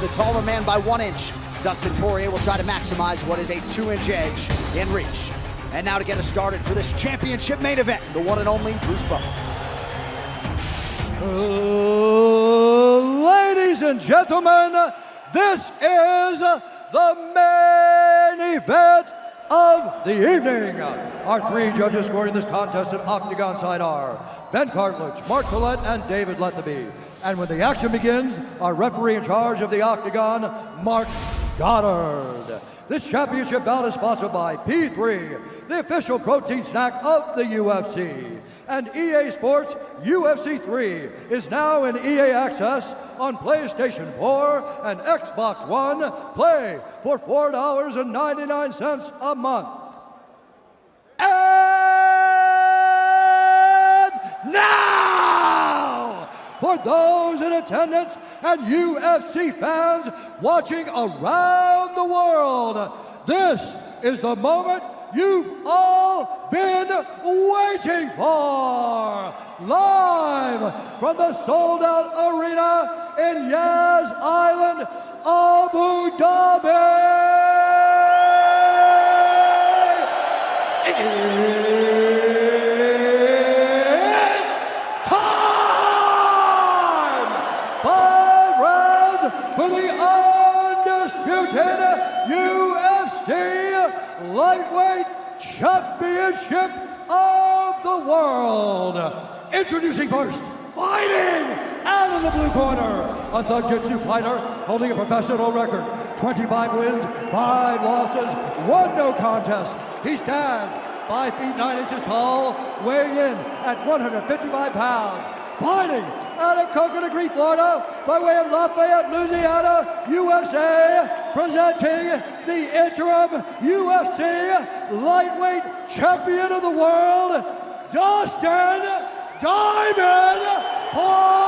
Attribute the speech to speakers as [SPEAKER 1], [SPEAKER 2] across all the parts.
[SPEAKER 1] The taller man by 1 inch. Dustin Poirier will try to maximize what is a 2-inch edge in reach. And now to get us started for this championship main event, the one and only Bruce Buffer.
[SPEAKER 2] Ladies and gentlemen, this is the main event of the evening. Our 3 judges scoring this contest at Octagon side are Ben Cartledge, Mark Collette, and David Lethaby. And when the action begins, our referee in charge of the Octagon, Mark Goddard. This championship bout is sponsored by P3, the official protein snack of the UFC. And EA Sports UFC 3 is now in EA Access on PlayStation 4 and Xbox One. Play for $4.99 a month. And now, for those in attendance and UFC fans watching around the world, this is the moment you've all been waiting for. Live from the sold-out arena in Yas Island, Abu Dhabi. It's time! 5 rounds for the undisputed UFC Lightweight Championship of the world. Introducing first, fighting out of the blue corner, a Thug-Jitsu fighter holding a professional record, 25 wins, 5 losses, 1 no contest. He stands 5 feet 9 inches tall, weighing in at 155 pounds. Fighting out of Coconut Creek, Florida, by way of Lafayette, Louisiana, USA, presenting the interim UFC Lightweight Champion of the World, Dustin Diamond Poirier.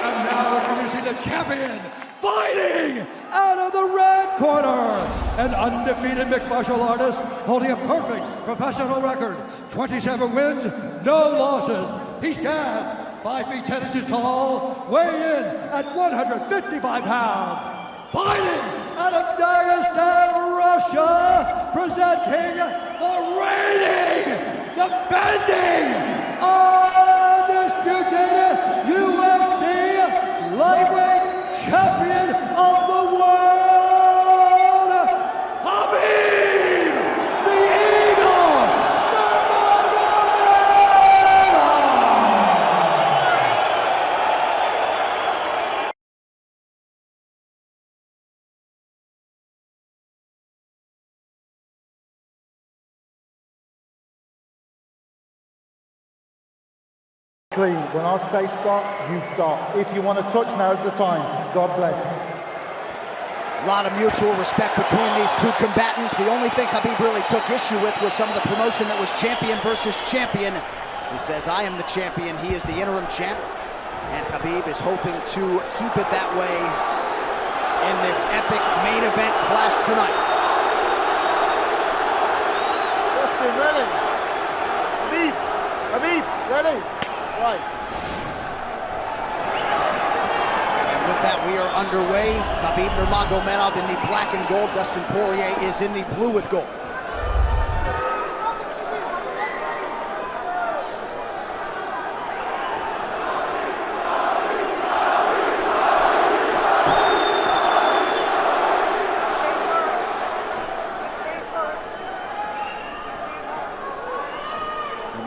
[SPEAKER 2] And now introducing the champion, fighting out of the red corner, an undefeated mixed martial artist holding a perfect professional record, 27 wins, no losses. He stands 5 feet 10 inches tall, weighing in at 155 pounds. Fighting out of Dagestan, Russia, presenting the reigning, defending, undisputed UFC Lightweight Champion of the world, Khabib, the Eagle
[SPEAKER 3] When I say stop, you stop. If you want to touch, now's the time. God bless.
[SPEAKER 1] A lot of mutual respect between these two combatants. The only thing Khabib really took issue with was some of the promotion that was champion versus champion. He says, I am the champion, he is the interim champ. And Khabib is hoping to keep it that way in this epic main event clash tonight.
[SPEAKER 3] Justin, ready? Khabib, ready? Right.
[SPEAKER 1] And with that, we are underway. Khabib Nurmagomedov in the black and gold. Dustin Poirier is in the blue with gold.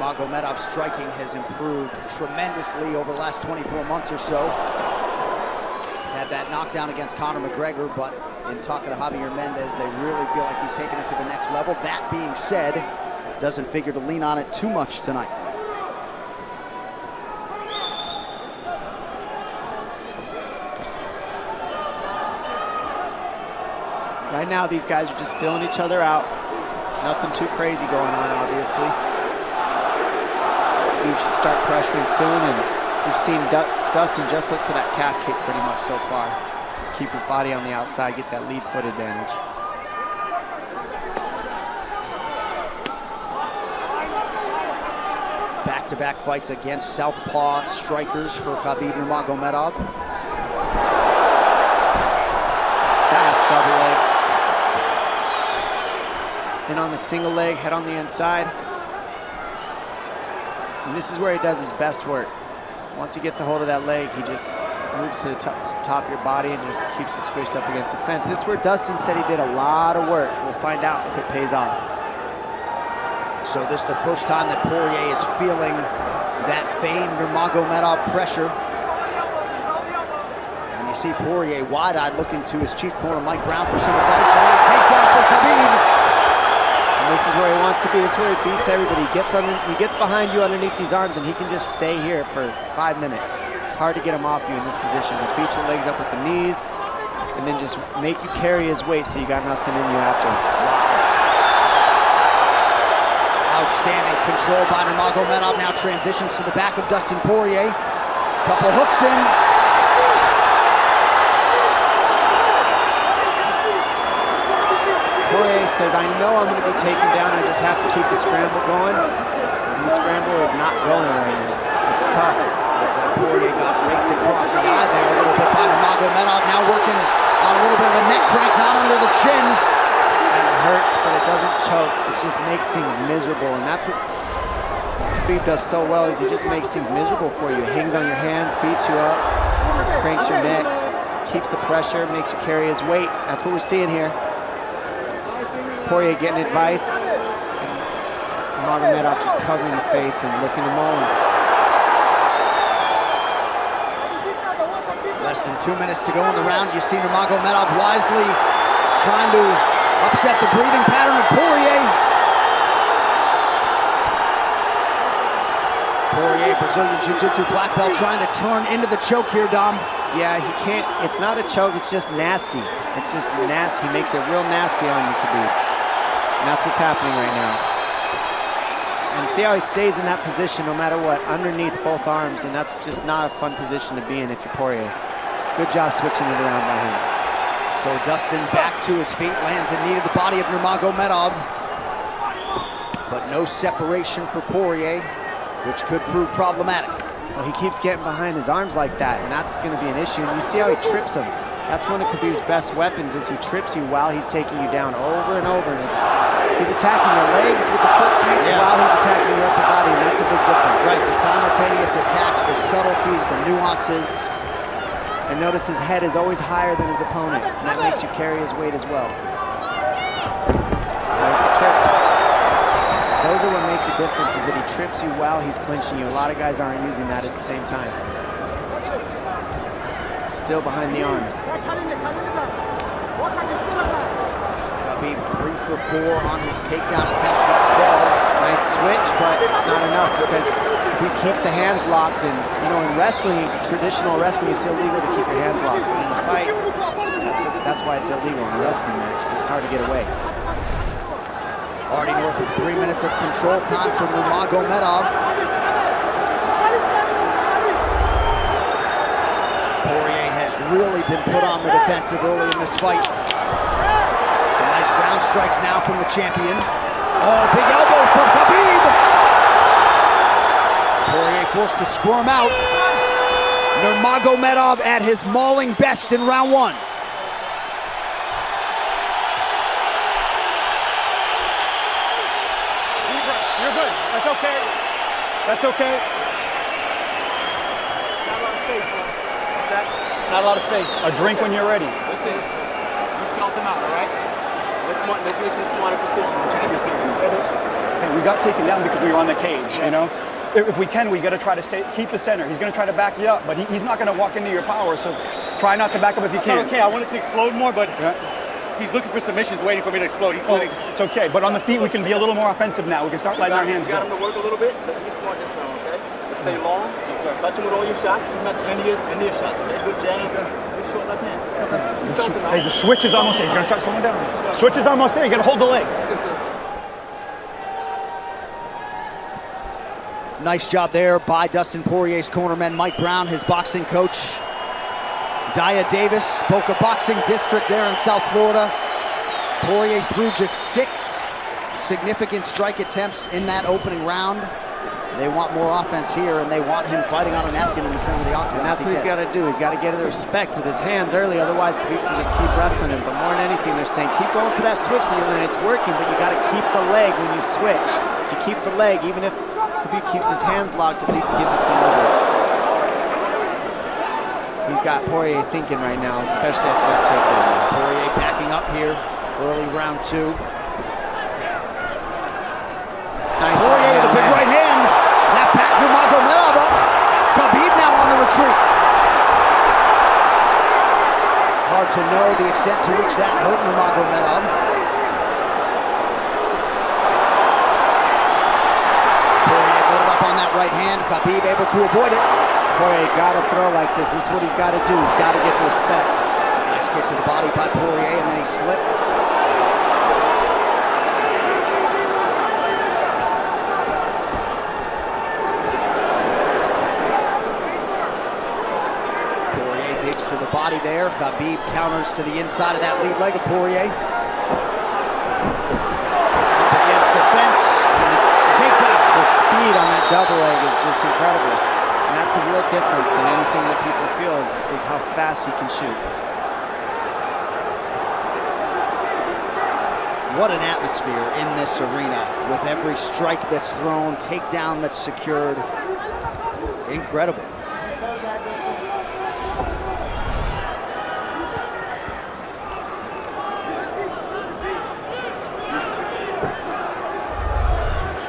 [SPEAKER 1] Nurmagomedov's striking has improved tremendously over the last 24 months or so. Had that knockdown against Conor McGregor, but in talking to Javier Mendez, they really feel like he's taken it to the next level. That being said, doesn't figure to lean on it too much tonight.
[SPEAKER 4] Right now, these guys are just filling each other out. Nothing too crazy going on, obviously. We should start pressuring soon, and we've seen Dustin just look for that calf kick pretty much so far. Keep his body on the outside, get that lead foot advantage.
[SPEAKER 1] back-to-back fights against southpaw strikers for Khabib Nurmagomedov.
[SPEAKER 4] Fast double leg. Then on the single leg, head on the inside. And this is where he does his best work. Once he gets a hold of that leg, he just moves to the top of your body and just keeps you squished up against the fence. This is where Dustin said he did a lot of work. We'll find out if it pays off.
[SPEAKER 1] So this is the first time that Poirier is feeling that famed Nurmagomedov pressure. And you see Poirier wide-eyed looking to his chief corner, Mike Brown, for some advice. Early takedown for Khabib.
[SPEAKER 4] And this is where he wants to be. This is where he beats everybody. He gets behind you underneath these arms, and he can just stay here for 5 minutes. It's hard to get him off you in this position. He'll beat your legs up with the knees, and then just make you carry his weight so you got nothing in you after.
[SPEAKER 1] Outstanding control by Nurmagomedov. Now transitions to the back of Dustin Poirier. Couple hooks in.
[SPEAKER 4] Poirier says, I know I'm going to be taken down. I just have to keep the scramble going. And the scramble is not going right now. It's tough.
[SPEAKER 1] Looked like Poirier got raked across the eye there a little bit by Nurmagomedov. Now working on a little bit of a neck crank, not under the chin.
[SPEAKER 4] Hurts, but it doesn't choke. It just makes things miserable, and that's what Khabib does so well, is he just makes things miserable for you. Hangs on your hands, beats you up, cranks your neck, keeps the pressure, makes you carry his weight. That's what we're seeing here. Poirier getting advice, and Nurmagomedov just covering the face and looking him all.
[SPEAKER 1] Less than 2 minutes to go in the round. You see Nurmagomedov wisely trying to upset the breathing pattern of Poirier. Poirier, Brazilian Jiu-Jitsu black belt, trying to turn into the choke here, Dom.
[SPEAKER 4] Yeah, he can't. It's not a choke, it's just nasty. It's just nasty. He makes it real nasty on you, Khabib. And that's what's happening right now. And see how he stays in that position no matter what, underneath both arms, and that's just not a fun position to be in if you're Poirier. Good job switching it around by him.
[SPEAKER 1] So Dustin back to his feet, lands in knee to the body of Nurmagomedov. But no separation for Poirier, which could prove problematic.
[SPEAKER 4] Well, he keeps getting behind his arms like that, and that's going to be an issue. And you see how he trips him. That's one of Khabib's best weapons, is he trips you while he's taking you down over and over. And he's attacking your legs with the foot sweeps while he's attacking your upper body, and that's a big difference.
[SPEAKER 1] Right, the simultaneous attacks, the subtleties, the nuances.
[SPEAKER 4] And notice his head is always higher than his opponent, and that makes you carry his weight as well. There's the trips. Those are what make the difference, is that he trips you while he's clinching you. A lot of guys aren't using that at the same time. Still behind the arms.
[SPEAKER 1] Khabib 3 for 4 on his takedown attempts thus far.
[SPEAKER 4] Nice switch, but it's not enough because he keeps the hands locked. And you know, in wrestling, traditional wrestling, it's illegal to keep your hands locked. But in a fight, that's why it's illegal in a wrestling match, because it's hard to get away.
[SPEAKER 1] Already north of 3 minutes of control time for Nurmagomedov. Poirier has really been put on the defensive early in this fight. Some nice ground strikes now from the champion. Oh, big elbow from Khabib. Poirier forced to squirm out. Nurmagomedov at his mauling best in round 1.
[SPEAKER 5] You're good. That's okay. That's okay. Not a lot of space, bro. What's that? Not a lot of space. A drink when you're ready.
[SPEAKER 6] Listen, you felt them out, all right? Let's make some smarter decisions.
[SPEAKER 5] Hey, we got taken down because we were on the cage, you know? If we can, we got to try to keep the center. He's going to try to back you up, but he's not going to walk into your power, so try not to back up if you can.
[SPEAKER 6] Okay, I wanted to explode more, but he's looking for submissions, waiting for me to explode. He's letting...
[SPEAKER 5] It's okay, but on the feet, we can be a little more offensive now. We can start letting our hands go.
[SPEAKER 6] You got him to work a little bit. Let's be smart this round, okay? Let's stay long. Let's start touching with all your shots. Keep him at the end of your shots, okay? Good jab. Good short left hand.
[SPEAKER 5] Hey, the switch is almost there. He's going to start slowing down. Switch is almost there. You got to hold the leg.
[SPEAKER 1] Nice job there by Dustin Poirier's cornerman, Mike Brown, his boxing coach. Daya Davis, Boca Boxing District there in South Florida. Poirier threw just 6 significant strike attempts in that opening round. They want more offense here, and they want him fighting on a napkin in the center of the octagon.
[SPEAKER 4] And that's what he's got to do. He's got to get the respect with his hands early, otherwise Khabib can just keep wrestling him. But more than anything, they're saying keep going for that switch that it's working, but you got to keep the leg when you switch. If you keep the leg, even if Khabib keeps his hands locked, at least it gives you some leverage. He's got Poirier thinking right now, especially after that takedown.
[SPEAKER 1] Poirier backing up here, early round 2.
[SPEAKER 4] Nice
[SPEAKER 1] Poirier with a big right hand. That back Nurmagomedov up. Khabib now on the retreat. Hard to know the extent to which that hurt Nurmagomedov. Poirier loaded up on that right hand. Khabib able to avoid it.
[SPEAKER 4] Poirier got to throw like this. This is what he's got to do. He's got to get the respect.
[SPEAKER 1] Nice kick to the body by Poirier, and then he slipped. Poirier digs to the body there. Khabib counters to the inside of that lead leg of Poirier. Up against the fence. Takedown.
[SPEAKER 4] The speed on that double leg is just incredible. And that's a real difference in anything that people feel is how fast he can shoot.
[SPEAKER 1] What an atmosphere in this arena with every strike that's thrown, takedown that's secured. Incredible.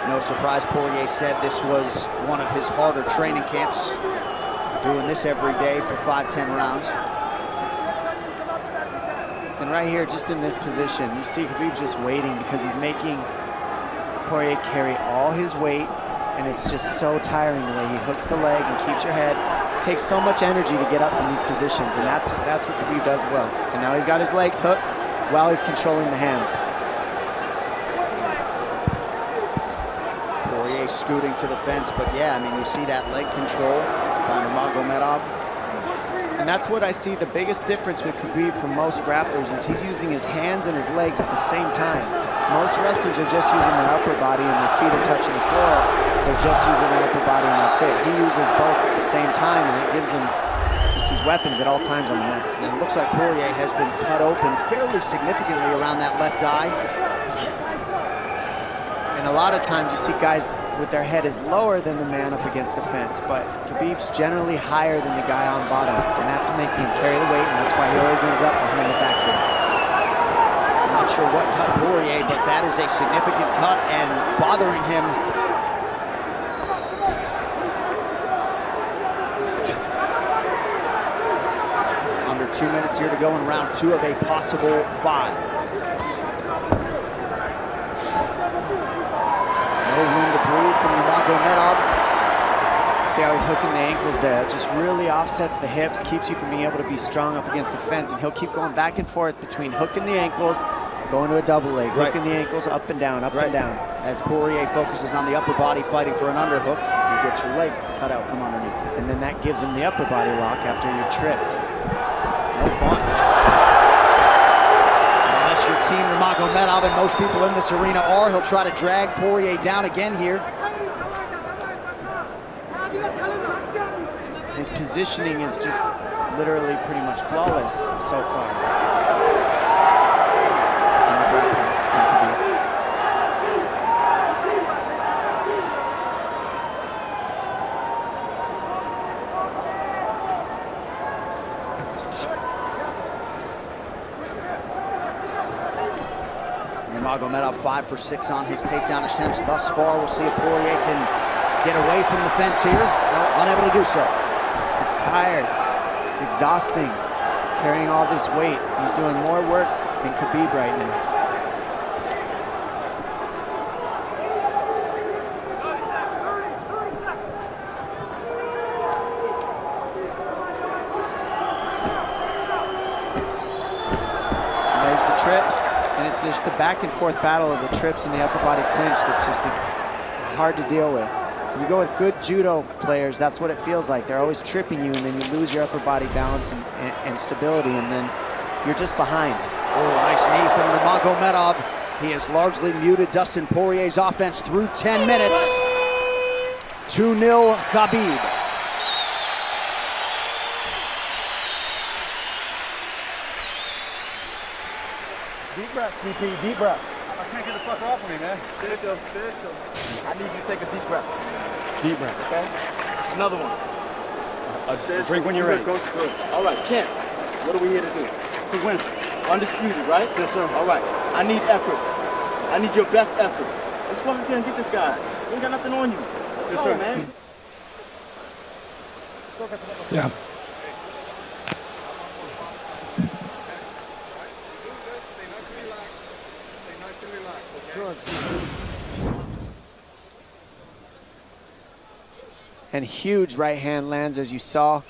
[SPEAKER 1] No surprise, Poirier said this was one of his harder training camps, doing this every day for 5-10 rounds.
[SPEAKER 4] And right here, just in this position, you see Khabib just waiting because he's making Poirier carry all his weight, and it's just so tiring the way he hooks the leg and keeps your head. It takes so much energy to get up from these positions, and that's what Khabib does well. And now he's got his legs hooked while he's controlling the hands.
[SPEAKER 1] Poirier scooting to the fence, but yeah, I mean, you see that leg control by Nurmagomedov.
[SPEAKER 4] And that's what I see the biggest difference with Khabib from most grapplers is he's using his hands and his legs at the same time. Most wrestlers are just using their upper body and their feet are touching the floor. They're just using their upper body and that's it. He uses both at the same time and it gives him just his weapons at all times on the mat.
[SPEAKER 1] And it looks like Poirier has been cut open fairly significantly around that left eye.
[SPEAKER 4] And a lot of times you see guys with their head is lower than the man up against the fence, but Khabib's generally higher than the guy on bottom, and that's making him carry the weight, and that's why he always ends up behind the back here.
[SPEAKER 1] Not sure what cut Poirier, but that is a significant cut and bothering him. Under 2 minutes here to go in round 2 of a possible 5. No room to breathe from Nurmagomedov.
[SPEAKER 4] See how he's hooking the ankles there. It just really offsets the hips, keeps you from being able to be strong up against the fence, and he'll keep going back and forth between hooking the ankles, going to a double leg, hooking the ankles up and down, up and down.
[SPEAKER 1] As Poirier focuses on the upper body fighting for an underhook, you get your leg cut out from underneath.
[SPEAKER 4] And then that gives him the upper body lock after you're tripped.
[SPEAKER 1] No fun. Unless you're Team Nurmagomedov, and most people in this arena are, he'll try to drag Poirier down again here.
[SPEAKER 4] His positioning is just literally pretty much flawless so far.
[SPEAKER 1] Nurmagomedov 5 for 6 on his takedown attempts thus far. We'll see if Poirier can get away from the fence here. Unable to do so.
[SPEAKER 4] He's tired. It's exhausting carrying all this weight. He's doing more work than Khabib right now. And there's the trips. And it's just the back and forth battle of the trips and the upper body clinch that's just hard to deal with. When you go with good judo players, that's what it feels like. They're always tripping you, and then you lose your upper body balance and stability, and then you're just behind.
[SPEAKER 1] Oh, nice knee from Nurmagomedov. He has largely muted Dustin Poirier's offense through 10 minutes. 2-0 Khabib.
[SPEAKER 5] Deep breaths, DP, deep breaths.
[SPEAKER 6] I can't get the fucker off of me, man. I need you to take a deep breath.
[SPEAKER 5] Deep breath.
[SPEAKER 6] Okay? Another one.
[SPEAKER 5] A drink when you're ready.
[SPEAKER 6] Good. All right, champ. What are we here to do?
[SPEAKER 5] To win.
[SPEAKER 6] Undisputed, right?
[SPEAKER 5] Yes, sir.
[SPEAKER 6] All right. I need effort. I need your best effort. Let's go out there and get this guy. We ain't got nothing on you. Let's
[SPEAKER 5] Yes,
[SPEAKER 6] go,
[SPEAKER 5] sir.
[SPEAKER 6] man.
[SPEAKER 2] Yeah.
[SPEAKER 4] And huge right hand lands, as you saw.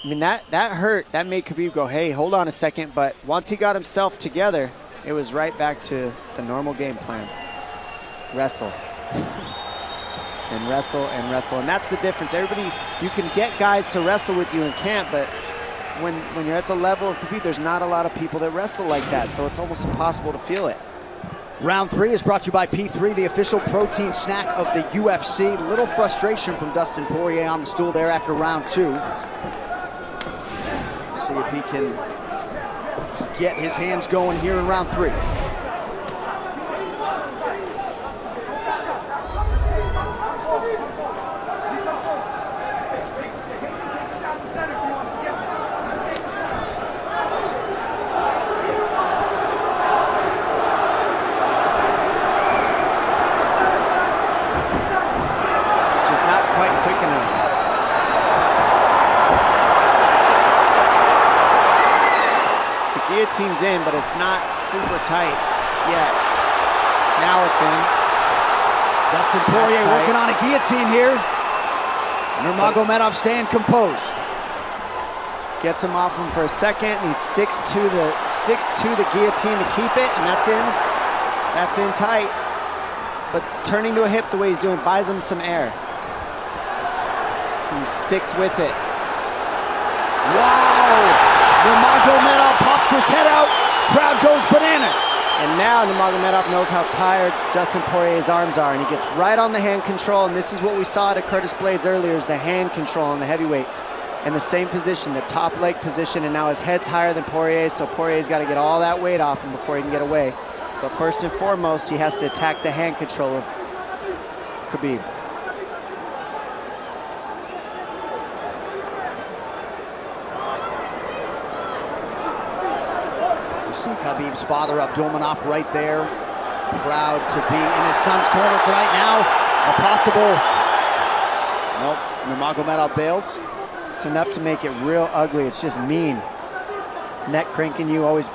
[SPEAKER 4] I mean, that hurt. That made Khabib go, hey, hold on a second. But once he got himself together, it was right back to the normal game plan. Wrestle. And wrestle and wrestle. And that's the difference. Everybody, you can get guys to wrestle with you in camp, but when you're at the level of Khabib, there's not a lot of people that wrestle like that. So it's almost impossible to feel it.
[SPEAKER 1] Round 3 is brought to you by P3, the official protein snack of the UFC. Little frustration from Dustin Poirier on the stool there after round 2. See if he can get his hands going here in round 3.
[SPEAKER 4] Guillotine's in, but it's not super tight yet. Now it's in.
[SPEAKER 1] Dustin Poirier working on a guillotine here. Nurmagomedov staying composed.
[SPEAKER 4] Gets him off him for a second, and he sticks to the guillotine to keep it, and that's in. That's in tight. But turning to a hip the way he's doing buys him some air. He sticks with it.
[SPEAKER 1] Wow! Nurmagomedov pops his head out, crowd goes bananas.
[SPEAKER 4] And now Nurmagomedov knows how tired Dustin Poirier's arms are, and he gets right on the hand control, and this is what we saw at Curtis Blades earlier, is the hand control on the heavyweight. In the same position, the top leg position, and now his head's higher than Poirier's, so Poirier's got to get all that weight off him before he can get away. But first and foremost, he has to attack the hand control of Khabib.
[SPEAKER 1] See Khabib's father, Abdulmanap, right there. Proud to be in his son's corner tonight. Now, a possible... Nope, Nurmagomedov bails.
[SPEAKER 4] It's enough to make it real ugly. It's just mean. Neck cranking you, always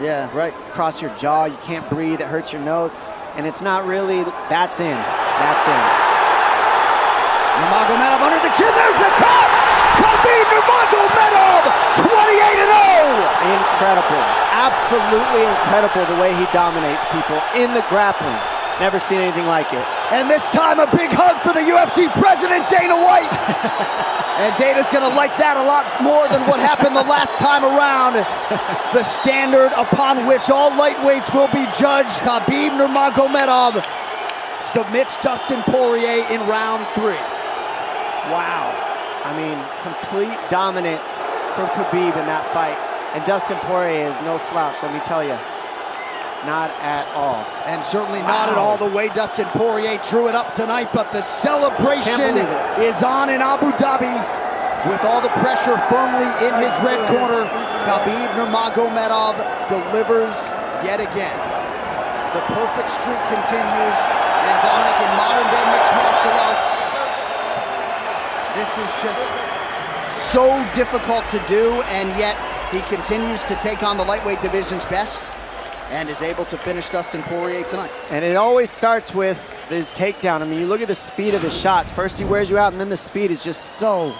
[SPEAKER 4] cross your jaw. You can't breathe, it hurts your nose. And it's not really, that's in. That's in.
[SPEAKER 1] Nurmagomedov under the chin, there's the top! Khabib Nurmagomedov, 28-0!
[SPEAKER 4] Incredible, absolutely incredible the way he dominates people in the grappling. Never seen anything like it.
[SPEAKER 1] And this time a big hug for the UFC president, Dana White. And Dana's gonna like that a lot more than what happened the last time around. The standard upon which all lightweights will be judged. Khabib Nurmagomedov submits Dustin Poirier in round 3.
[SPEAKER 4] Wow. I mean, complete dominance from Khabib in that fight. And Dustin Poirier is no slouch, let me tell you. Not at all.
[SPEAKER 1] And certainly not at all the way Dustin Poirier drew it up tonight, but the celebration is on in Abu Dhabi with all the pressure firmly in his red corner. Khabib Nurmagomedov delivers yet again. The perfect streak continues, and Dominic, in modern-day mixed martial arts, this is just so difficult to do, and yet he continues to take on the lightweight division's best and is able to finish Dustin Poirier tonight.
[SPEAKER 4] And it always starts with his takedown. I mean, you look at the speed of his shots. First he wears you out, and then the speed is just so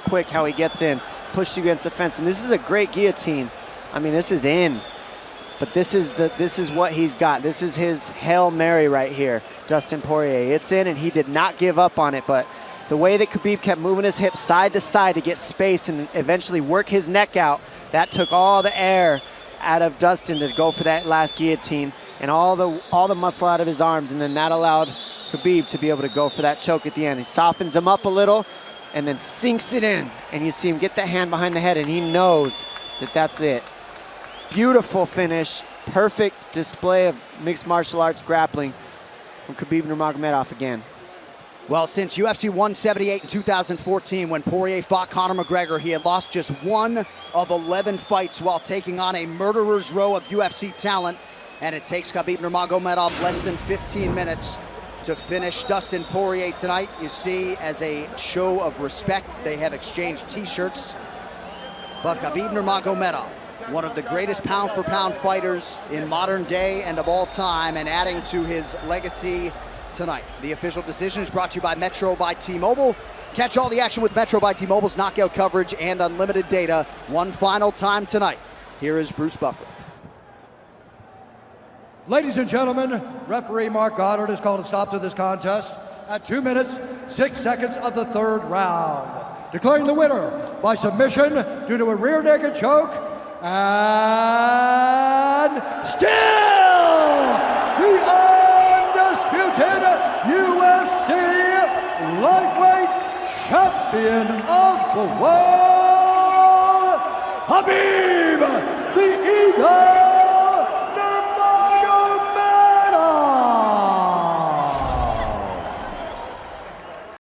[SPEAKER 4] quick how he gets in, pushes you against the fence. And this is a great guillotine. I mean, this is in. But this is what he's got. This is his Hail Mary right here, Dustin Poirier. It's in, and he did not give up on it. But the way that Khabib kept moving his hips side to side to get space and eventually work his neck out, that took all the air out of Dustin to go for that last guillotine, and all the muscle out of his arms, and then that allowed Khabib to be able to go for that choke at the end. He softens him up a little and then sinks it in. And you see him get that hand behind the head, and he knows that that's it. Beautiful finish. Perfect display of mixed martial arts grappling from Khabib Nurmagomedov again.
[SPEAKER 1] Well, since UFC 178 in 2014, when Poirier fought Conor McGregor, he had lost just 1 of 11 fights while taking on a murderer's row of UFC talent. And it takes Khabib Nurmagomedov less than 15 minutes to finish Dustin Poirier tonight. You see, as a show of respect, they have exchanged t-shirts. But Khabib Nurmagomedov, one of the greatest pound-for-pound fighters in modern day and of all time, and adding to his legacy tonight. The official decision is brought to you by Metro by T-Mobile. Catch all the action with Metro by T-Mobile's knockout coverage and unlimited data one final time tonight. Here is Bruce Buffer.
[SPEAKER 2] Ladies and gentlemen, referee Mark Goddard has called a stop to this contest at 2 minutes, 6 seconds of the 3rd round, declaring the winner by submission due to a rear naked choke, and still the undisputed UFC lightweight champion of the world, Khabib the Eagle